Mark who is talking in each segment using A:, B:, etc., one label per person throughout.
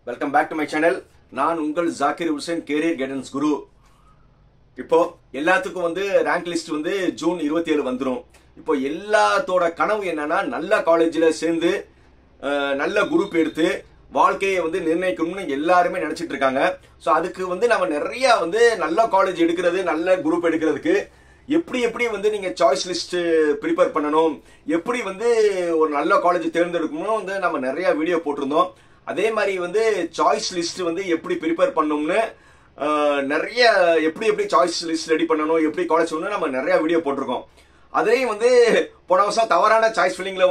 A: Welcome back to my channel. நான் உங்கள் Zakir Hussain, career guidance குரு. இப்போ எல்லாத்துக்கும் ரேங்க் லிஸ்ட் ஜூன் 27 வந்துடும். இப்போ எல்லாத்தோட கனவு என்னன்னா நல்ல காலேஜ்ல சேர்ந்து நல்ல குரூப் எடுத்து வாழ்க்கையை நிர்ணயிக்கணும்னு எல்லாருமே நினைச்சிட்டு இருக்காங்க. ஸோ அதுக்கு நம்ம நிறைய நல்ல காலேஜ் எடுக்கிறது, நல்ல குரூப் எடுக்கிறதுக்கு எப்படி நீங்க சாய்ஸ் லிஸ்ட் ப்ரிப்பேர் பண்ணணும், எப்படி ஒரு நல்ல காலேஜ் தேர்ந்தெடுக்கணும் நம்ம நிறைய வீடியோ போட்டிருந்தோம். அதே மாதிரி சாய்ஸ் லிஸ்ட் எப்படி ப்ரிப்பேர் பண்ணணும்னு நிறைய எப்படி சாய்ஸ் லிஸ்ட் ரெடி பண்ணணும், எப்படி காலேஜ் நம்ம நிறைய வீடியோ போட்டிருக்கோம். அதையும் போன வருஷம் தவறான சாய்ஸ் ஃபில்லிங்ல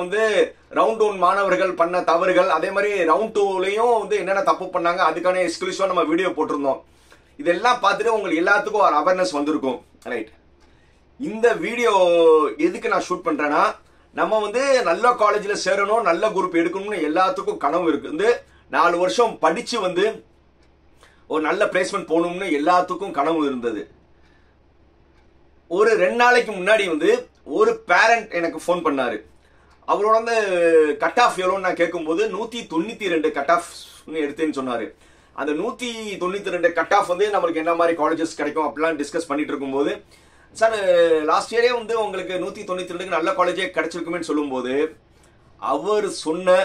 A: ரவுண்ட் 1 மாணவர்கள் பண்ண தவறுகள், அதே மாதிரி ரவுண்ட் 2லயும் என்னென்ன தப்பு பண்ணாங்க அதுக்கான எக்ஸ்க்ளூசிவா நம்ம வீடியோ போட்டிருந்தோம். இதெல்லாம் பார்த்துட்டு உங்களுக்கு எல்லாத்துக்கும் ஒரு அவேர்னஸ் வந்திருக்கும். ரைட், இந்த வீடியோ எதுக்கு நான் ஷூட் பண்றேன்னா, நம்ம நல்ல காலேஜ்ல சேரணும், நல்ல குரூப் எடுக்கணும்னு எல்லாத்துக்கும் கனவு இருக்கு. 4 வருஷம் படிச்சு ஒரு நல்ல பிளேஸ்மெண்ட் போகணும்னு எல்லாத்துக்கும் கனவு இருந்தது. ஒரு 2 நாளைக்கு முன்னாடி ஒரு பேரண்ட் எனக்கு போன் பண்ணாரு. அவரோட கட் ஆஃப் எவ்வளோன்னு நான் கேட்கும்போது 192 கட் ஆஃப் எடுத்தேன்னு சொன்னாரு. அந்த 192 கட் ஆஃப் நம்மளுக்கு என்ன மாதிரி காலேஜஸ் கிடைக்கும் அப்படிலாம் டிஸ்கஸ் பண்ணிட்டு இருக்கும்போது, சார் லாஸ்ட் இயரே உங்களுக்கு 192 நல்ல காலேஜே கிடைச்சிருக்குமே சொல்லும்போது, அவர் சொன்ன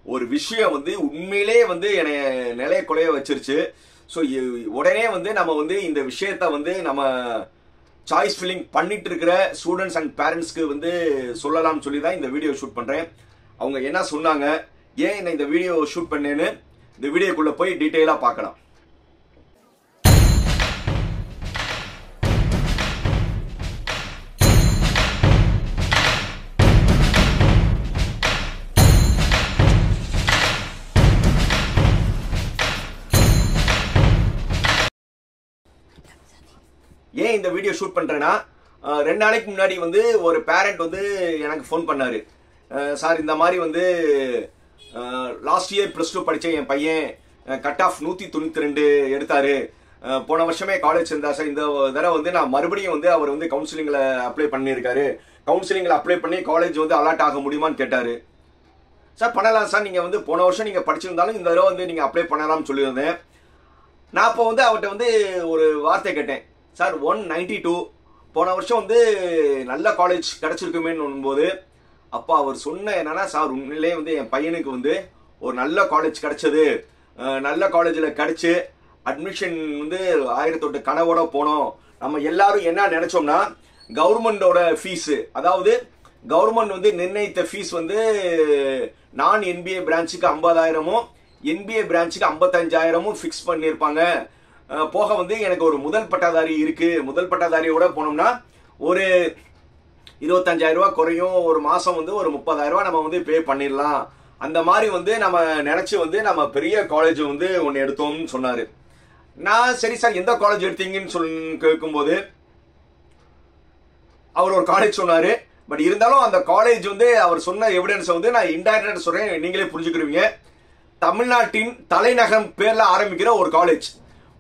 A: ஒரு விஷயம் உண்மையிலே என்னை நிலைய கொலைய வச்சிருச்சு. ஸோ உடனே நம்ம இந்த விஷயத்த நம்ம சாய்ஸ் ஃபில்லிங் பண்ணிட்டு இருக்கிற ஸ்டூடெண்ட்ஸ் அண்ட் பேரண்ட்ஸ்க்கு சொல்லலாம்னு சொல்லி தான் இந்த வீடியோ ஷூட் பண்றேன். அவங்க என்ன சொன்னாங்க, ஏன் நான் இந்த வீடியோ ஷூட் பண்ணேன்னு இந்த வீடியோக்குள்ள போய் டீட்டெயிலா பார்க்கலாம். ஏன் இந்த வீடியோ ஷூட் பண்றேன்னா, 2 நாளைக்கு முன்னாடி ஒரு பேரண்ட் எனக்கு ஃபோன் பண்ணாரு. சார் இந்த மாதிரி லாஸ்ட் இயர் +2 படிச்ச என் பையன் கட் ஆஃப் 192 எடுத்தாரு, போன வருஷமே காலேஜ் இருந்தா சார், இந்த தடவை நான் மறுபடியும் அவர் கவுன்சிலிங்ல அப்ளை பண்ணியிருக்காரு, கவுன்சிலிங்ல அப்ளை பண்ணி காலேஜ் அலாட் ஆக முடியுமான்னு கேட்டாரு. சார் பண்ணலாம் சார், நீங்க போன வருஷம் நீங்க படிச்சிருந்தாலும் இந்த தடவை நீங்க அப்ளை பண்ணலாம்னு சொல்லியிருந்தேன். நான் அப்போ அவர்கிட்ட ஒரு வார்த்தை கேட்டேன், சார் 192 போன வருஷம் நல்ல காலேஜ் கிடைச்சிருக்குமேன்னு போது, அப்போ அவர் சொன்ன என்னன்னா, சார் உண்மையிலே என் பையனுக்கு ஒரு நல்ல காலேஜ் கிடைச்சது, நல்ல காலேஜில் கிடைச்சு அட்மிஷன் 1008 கனவோட போனோம். நம்ம எல்லாரும் என்ன நினைச்சோம்னா, கவர்மெண்டோட ஃபீஸ், அதாவது கவர்மெண்ட் நிர்ணயித்த ஃபீஸ் நான் NBA பிரான்ச்சுக்கு 50,000மும் NBA பிரான்ச்சுக்கு 55,000மும் ஃபிக்ஸ் பண்ணியிருப்பாங்க. போக எனக்கு ஒரு முதல் பட்டாதாரி இருக்கு, முதல் பட்டாதாரியோட போனோம்னா ஒரு 25,000 ரூபாய் குறையும், ஒரு மாசம் ஒரு 30,000 ரூபாய் நம்ம பே பண்ணிடலாம், அந்த மாதிரி நம்ம நினைச்சு நம்ம பெரிய காலேஜ் ஒன்னு எடுத்தோம்னு சொன்னாரு. நான் சரி சார் எந்த காலேஜ் எடுத்தீங்கன்னு கேட்கும்போது அவர் ஒரு காலேஜ் சொன்னாரு. பட் இருந்தாலும் அந்த காலேஜ் அவர் சொன்ன எவிடன்ஸ் நான் இன்டைரக்டா சொல்றேன், நீங்களே புரிஞ்சுக்கிடுவீங்க. தமிழ்நாட்டின் தலைநகரம் பேர்ல ஆரம்பிக்கிற ஒரு காலேஜ்,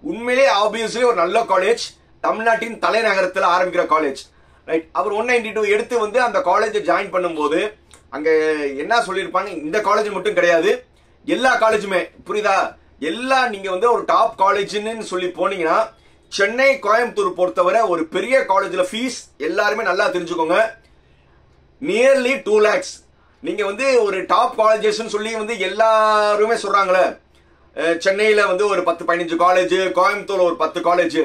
A: உண்மையிலே ஆப்வியஸ்லி ஒரு நல்ல காலேஜ், தமிழ்நாட்டின் தலைநகரத்தில் ஆரம்பிக்கிற காலேஜ். ரைட், அவர் 192 எடுத்து அந்த காலேஜ் ஜாயின் பண்ணும்போது அங்க என்ன சொல்லியிருப்பாங்க, இந்த காலேஜ் மட்டும் கிடையாது, எல்லா காலேஜுமே, புரியுதா, எல்லா நீங்க ஒரு டாப் காலேஜ்னு சொல்லி போனீங்கன்னா, சென்னை கோயம்புத்தூர் பொறுத்தவரை ஒரு பெரிய காலேஜ்ல ஃபீஸ் எல்லாருமே நல்லா தெரிஞ்சுக்கோங்க, நியர்லி 2 lakhs. நீங்க ஒரு டாப் காலேஜஸ் சொல்லி எல்லாருமே சொல்றாங்களே, சென்னையில ஒரு 10-15 காலேஜ், கோயம்புத்தூர்ல ஒரு 10 காலேஜ்,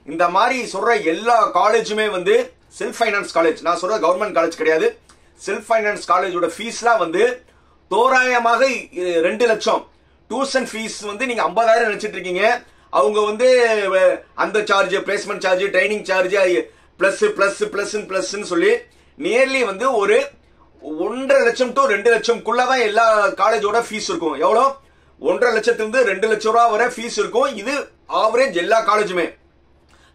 A: இந்த மாதிரி சொல்ற எல்லா காலேஜுமே செல்ஃப் ஃபைனான்ஸ் காலேஜ். நான் சொல்ற கவர்மெண்ட் காலேஜ் கிடையாது, செல்ஃப் ஃபைனான்ஸ் காலேஜோட ஃபீஸ்லாம் தோராயமாக 2 லட்சம். டியூஷன் ஃபீஸ் நீங்க 50,000 நினைச்சிட்டு இருக்கீங்க, அவங்க அந்த charge, placement charge, training charge plus plus plus plus சொல்லி நியர்லி ஒரு 1.5 லட்சம் to 2 லட்சம்குள்ளதான் எல்லா காலேஜோட ஃபீஸ் இருக்கும். எவ்வளோ? 1.5 லட்சத்திலிருந்து 2 லட்சம் ரூபாய் வரை ஃபீஸ் இருக்கும். இது ஆவரேஜ் எல்லா காலேஜுமே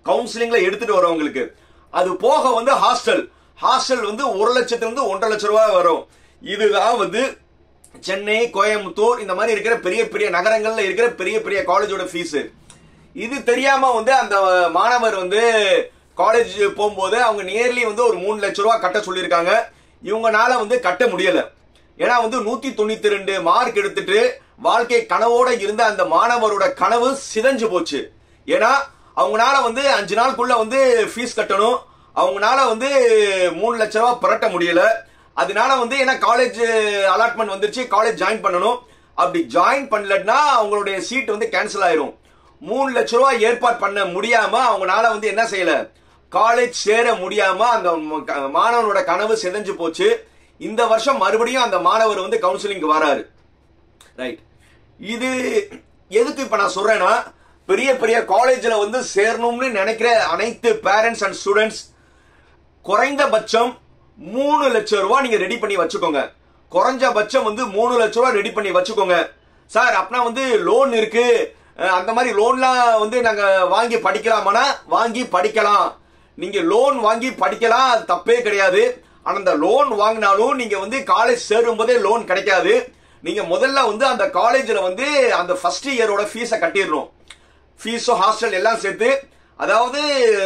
A: கவுன்சிலிங்ல எடுத்துட்டு வரவங்களுக்கு. அது போக ஹாஸ்டல் 1 லட்சத்திலிருந்து 1.5 லட்சம் ரூபாய் வரும். இதுதான் சென்னை, கோயம்புத்தூர் இந்த மாதிரி இருக்கிற பெரிய பெரிய நகரங்கள்ல இருக்கிற பெரிய பெரிய காலேஜோட ஃபீஸ். இது தெரியாம அந்த மாணவர் காலேஜ் போகும்போது அவங்க நியர்லி ஒரு 3 லட்சம் ரூபாய் கட்ட சொல்லியிருக்காங்க. இவங்கனால கட்ட முடியல. ஏன்னா 192 மார்க் எடுத்துட்டு வாழ்க்கை கனவோட இருந்த அந்த மாணவரோட கனவு சிதைஞ்சு போச்சு. ஏன்னா அவங்களால வந்து 5 நாளுக்குள்ள வந்து ஃபீஸ் கட்டணும், அவங்களால வந்து 3 லட்சம் ரூபாய் புரட்ட முடியல. அதனால வந்து ஏன்னா காலேஜ் அலாட்மெண்ட் வந்துருச்சு, காலேஜ் ஜாயின் பண்ணணும். அப்படி ஜாயின் பண்ணலன்னா அவங்களுடைய சீட் வந்து கேன்சல் ஆயிரும். 3 லட்சம் ரூபாய் ஏற்பாடு பண்ண முடியாம அவங்களால வந்து என்ன செய்யல, காலேஜ் சேர முடியாம அந்த மாணவனோட கனவு சிதைஞ்சு போச்சு. இந்த வருஷம் மறுபடியும் அந்த மாணவர் வந்து கவுன்சிலிங் வராரு. ரைட், இது எதுக்கு இப்ப நான் சொல்றேன்னா, பெரிய பெரிய காலேஜ்ல வந்து சேரணும்னு நினைக்கிற அனைத்து பேரண்ட்ஸ் அண்ட் ஸ்டூடெண்ட்ஸ் குறைந்தபட்சம் 3 லட்சம் ரூபாய் நீங்க ரெடி பண்ணி வச்சுக்கோங்க. குறைஞ்சபட்சம் வந்து 3 லட்சம் ரூபாய் ரெடி பண்ணி வச்சுக்கோங்க. சார் அப்பனா வந்து லோன் இருக்கு, அந்த மாதிரி லோன்லாம் வந்து நாங்க வாங்கி படிக்கலாமானா வாங்கி படிக்கலாம். நீங்க லோன் வாங்கி படிக்கலாம், அது தப்பே கிடையாது. ஆனா அந்த லோன் வாங்கினாலும் நீங்க வந்து காலேஜ் சேரும் போதே லோன் கிடைக்காது. நீங்க முதல்ல வந்து அந்த காலேஜ்ல வந்து அந்த ஃபர்ஸ்ட் இயரோட ஃபீஸை கட்டிடணும். ஃபீஸும் ஹாஸ்டல் எல்லாம் சேர்த்து, அதாவது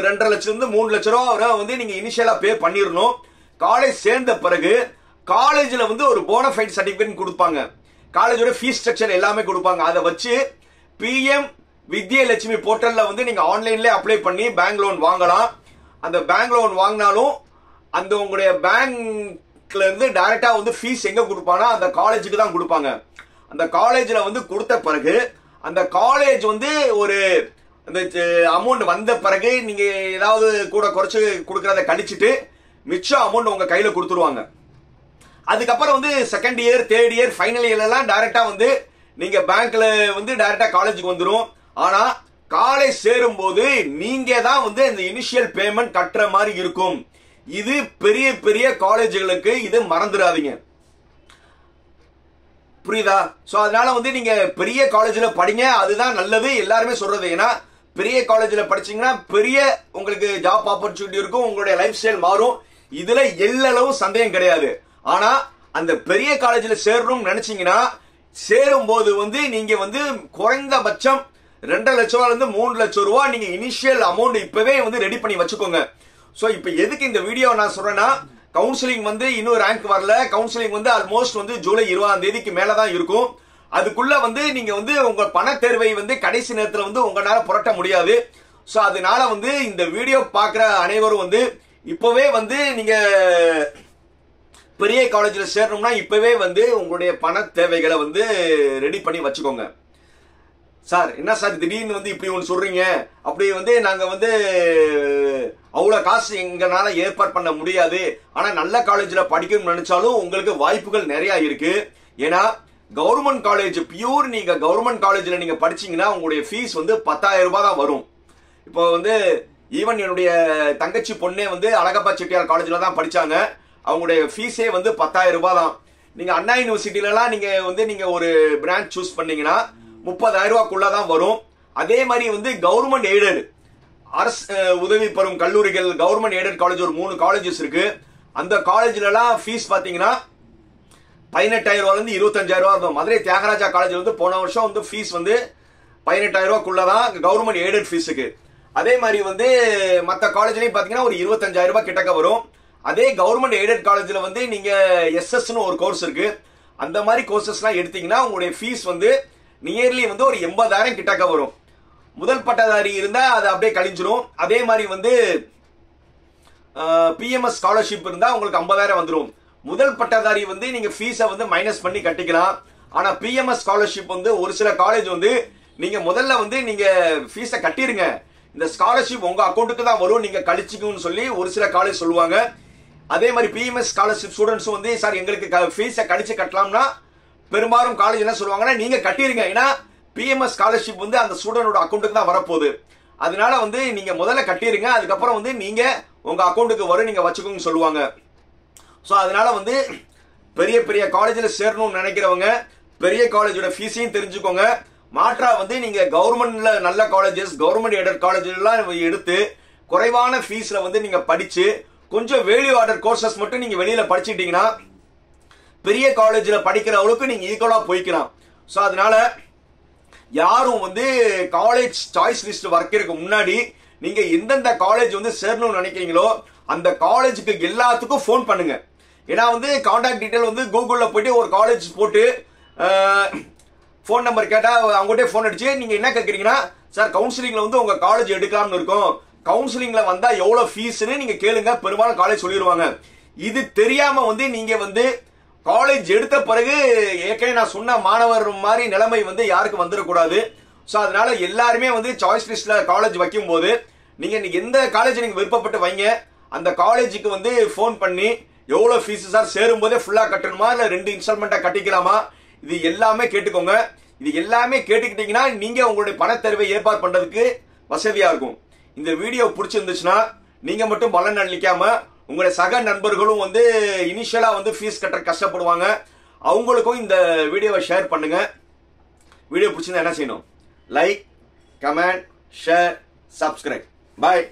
A: 2.5 லட்சம் இருந்து 3 லட்சம் ரூபா வந்து நீங்க இனிஷியலா பே பண்ணிடணும். காலேஜ் சேர்ந்த பிறகு காலேஜ்ல வந்து ஒரு போனஃபைட் சர்டிபிகேட் கொடுப்பாங்க, காலேஜோட ஃபீஸ் ஸ்ட்ரக்சர் எல்லாமே கொடுப்பாங்க. அதை வச்சு PM வித்யலட்சுமி போர்ட்டல்ல வந்து நீங்க ஆன்லைன்ல அப்ளை பண்ணி பேங்க் லோன் வாங்கலாம். அந்த பேங்க் லோன் வாங்கினாலும் அந்த உங்களுடைய பேங்க்ல இருந்து டைரக்டா வந்து ஃபீஸ் எங்க கொடுப்பானா அந்த காலேஜுக்கு தான் கொடுப்பாங்க. அந்த காலேஜ்ல வந்து கொடுத்த பிறகு அந்த காலேஜ் வந்து ஒரு அந்த அமௌண்ட் வந்த பிறகு நீங்க ஏதாவது கூட குறைச்சு கொடுக்கறத கழிச்சிட்டு மிச்சம் அமௌண்ட் உங்க கையில கொடுத்துருவாங்க. அதுக்கப்புறம் வந்து second year, third year, final year எல்லாம் டைரக்டா வந்து நீங்க பேங்க்ல வந்து டைரக்டா காலேஜுக்கு வந்துரும். ஆனா காலேஜ் சேரும் போது நீங்க தான் வந்து இந்த இனிஷியல் பேமெண்ட் கட்டுற மாதிரி இருக்கும். இது பெரிய பெரிய காலேஜுகளுக்கு இது மறந்துடாதீங்க, புரியுதா? சோ அதனால வந்து நீங்க பெரிய காலேஜ்ல படிங்க, அதுதான் நல்லது எல்லாருமே சொல்றது. ஏன்னா பெரிய காலேஜ்ல படிச்சீங்கன்னா பெரிய உங்களுக்கு ஜாப் ஆப்பர்ச்சுனிட்டி இருக்கும், உங்களுடைய லைஃப் ஸ்டைல் மாறும். இதுல எல்லளவு சந்தேகம் கிடையாது. ஆனா அந்த பெரிய காலேஜ்ல சேரணும்னு நினைச்சீங்கன்னா சேரும் போது வந்து நீங்க வந்து குறைந்தபட்சம் 2 லட்சம் ரூபாயில இருந்து 3 லட்சம் ரூபாய் நீங்க இனிஷியல் அமௌண்ட் இப்பவே வந்து ரெடி பண்ணி வச்சுக்கோங்க. சோ இப்ப எதுக்கு இந்த வீடியோ நான் சொல்றேன்னா, கவுன்சிலிங் வந்து இன்னும் ரேங்க் வரல. கவுன்சிலிங் வந்து ஆல்மோஸ்ட் வந்து ஜூலை 20ஆம் தேதிக்கு மேலதான் இருக்கும். அதுக்குள்ள வந்து நீங்க வந்து உங்க பண தேர்வை வந்து கடைசி நேரத்துல வந்து உங்களால புரட்ட முடியாது. சோ அதனால வந்து இந்த வீடியோ பாக்குற அனைவரும் வந்து இப்பவே வந்து நீங்க பெரிய காலேஜ்ல சேரணும்னா இப்பவே வந்து உங்களுடைய பண தேவைகளை வந்து ரெடி பண்ணி வச்சுக்கோங்க. சார் என்ன சார் திடீர்னு வந்து இப்படி ஒன்று சொல்றீங்க, அப்படி வந்து நாங்க வந்து அவ்வளவு காசு எங்கனால ஏற்பாடு பண்ண முடியாது, ஆனா நல்ல காலேஜ்ல படிக்கணும்னு நினைச்சாலும் உங்களுக்கு வாய்ப்புகள் நிறைய இருக்கு. ஏன்னா கவர்மெண்ட் காலேஜ் பியூர் நீங்க கவர்மெண்ட் காலேஜ்ல நீங்க படிச்சீங்கன்னா உங்களுடைய ஃபீஸ் வந்து 10,000 ரூபாய் தான் வரும். இப்போ வந்து ஈவன் என்னுடைய தங்கச்சி பொண்ணே வந்து அழகப்பா செட்டியார் காலேஜ்ல தான் படிச்சாங்க. அவங்களுடைய ஃபீஸே வந்து 10,000 ரூபாய் தான். நீங்க அண்ணா யூனிவர்சிட்டில எல்லாம் நீங்க வந்து நீங்க ஒரு பிரான்ச் சூஸ் பண்ணீங்கன்னா 30,000 ரூபாய்க்குள்ளதான் வரும். அதே மாதிரி வந்து கவர்மெண்ட் எய்டட் அரசு உதவி பெறும் கல்லூரிகள், கவர்மெண்ட் எய்டட் காலேஜ் ஒரு 3 காலேஜஸ் இருக்கு. அந்த காலேஜ்ல எல்லாம் ஃபீஸ் பாத்தீங்கன்னா 18,000 ரூபாயில இருந்து 25,000 ரூபாய் இருக்கும். மதுரை தியாகராஜா காலேஜ் வந்து போன வருஷம் வந்து ஃபீஸ் வந்து 18,000 ரூபாய்க்குள்ளதான் கவர்மெண்ட் எய்டட் ஃபீஸுக்கு. அதே மாதிரி வந்து மற்ற காலேஜ்லயும் பாத்தீங்கன்னா ஒரு 25,000 ரூபாய் கிட்டக்க வரும். அதே கவர்மெண்ட் எய்டட் காலேஜ்ல வந்து நீங்க SS ஒரு கோர்ஸ் இருக்கு. அந்த மாதிரி கோர்சஸ் எல்லாம் எடுத்தீங்கன்னா உங்களுடைய ஃபீஸ் வந்து நியர்லி வந்து ஒரு 80,000 கிட்டக்க வரும். முதல் பட்டதாரி இருந்தா அது அப்படியே கழிஞ்சிரும். அதே மாதிரி வந்து PMS ஸ்காலர்ஷிப் இருந்தா உங்களுக்கு 50,000 வந்துடும். முதல் பட்டதாரி வந்து நீங்க ஃபீஸை வந்து மைனஸ் பண்ணி கட்டிக்கலாம். ஆனா PMS ஸ்காலர்ஷிப் வந்து ஒரு சில காலேஜ் வந்து நீங்க முதல்ல வந்து நீங்க ஃபீஸை கட்டிருங்க, இந்த ஸ்காலர்ஷிப் உங்க அக்கௌண்ட்டுக்கு தான் வரும், நீங்க கழிச்சுக்குன்னு சொல்லி ஒரு சில காலேஜ் சொல்லுவாங்க. அதே மாதிரி PMS ஸ்காலர்ஷிப் ஸ்டூடெண்ட்ஸும் வந்து சார் எங்களுக்கு ஃபீஸை கழிச்சு கட்டலாம்னா பெரும்பாலும் காலேஜ் என்ன சொல்லுவாங்கன்னா நீங்க கட்டிருங்க, ஏன்னா PMS ஸ்காலர்ஷிப் வந்து அந்த ஸ்டூடெண்டோட அக்கௌண்ட்டுக்கு தான் வரப்போகுது. அதனால வந்து நீங்க முதல்ல கட்டிருங்க, அதுக்கப்புறம் வந்து நீங்க உங்க அக்கௌண்ட்டுக்கு வரும், நீங்க வச்சுக்கோங்க சொல்லுவாங்க. சோ அதனால வந்து பெரிய பெரிய காலேஜ்ல சேரணும்னு நினைக்கிறவங்க பெரிய காலேஜோட ஃபீஸையும் தெரிஞ்சுக்கோங்க. மாற்றா வந்து நீங்க கவர்மெண்ட்ல நல்ல காலேஜஸ், கவர்மெண்ட் எய்டட் காலேஜ் எல்லாம் எடுத்து குறைவான ஃபீஸ்ல வந்து நீங்க படிச்சு கொஞ்சம் வேல்யூ ஆர்டர் கோர்சஸ் மட்டும் நீங்க வெளியில படிச்சுட்டீங்கன்னா பெரிய காலேஜ்ல படிக்கிற அளவுக்கு நீங்க ஈக்குவலா போய்க்கலாம். சோ அதனால யாரும் வந்து காலேஜ் சாய்ஸ் லிஸ்ட் வரைக்கிறதுக்கு முன்னாடி நீங்க எந்தெந்த காலேஜ் வந்து சேரணும்னு நினைக்கிறீங்களோ அந்த காலேஜுக்கு எல்லாத்துக்கும் போன் பண்ணுங்க. ஏன்னா வந்து கான்டாக்ட் டீடைல் வந்து கூகுள்ல போயிட்டு ஒரு காலேஜ் போட்டு போன் நம்பர் கேட்டா அவங்ககிட்ட போன் அடிச்சு நீங்க என்ன கேக்குறீங்கன்னா சார் கவுன்சிலிங்ல வந்து உங்க காலேஜ் எடுக்கலாம்னு இருக்கும், கவுன்சிலிங்ல வந்தா எவ்வளவு ஃபீஸ்னு நீங்க கேளுங்க, பெரும்பாலும் காலேஜ் சொல்லிடுவாங்க. இது தெரியாம வந்து நீங்க வந்து காலேஜ் எடுத்த பிறகு ஏற்கனவே நான் சொன்ன மாணவர் மாதிரி நிலைமை வந்து யாருக்கு வந்துடக்கூடாது. ஸோ அதனால எல்லாருமே வந்து சாய்ஸ் லிஸ்ட்ல காலேஜ் வைக்கும் போது நீங்க எந்த காலேஜ் நீங்க விருப்பப்பட்டு வைங்க, அந்த காலேஜுக்கு வந்து போன் பண்ணி எவ்வளவு ஃபீஸ் சார் சேரும் போதே ஃபுல்லா கட்டணுமா இல்ல 2 இன்ஸ்டால்மெண்டா கட்டிக்கலாமா, இது எல்லாமே கேட்டுக்கோங்க. இது எல்லாமே கேட்டுக்கிட்டீங்கன்னா நீங்க உங்களுடைய பணத்தேர்வை ஏற்பாடு பண்றதுக்கு வசதியா இருக்கும். இந்த வீடியோ பிடிச்சிருந்துச்சுன்னா நீங்க மட்டும் பலன் அளிக்காம உங்களுடைய சக நண்பர்களும் வந்து இனிஷியலா வந்து ஃபீஸ் கட்ட கஷ்டப்படுவாங்க, அவங்களுக்கும் இந்த வீடியோவை ஷேர் பண்ணுங்க. வீடியோ பிடிச்சிருந்தா என்ன செய்யணும்? Like, comment, share, subscribe. பாய்.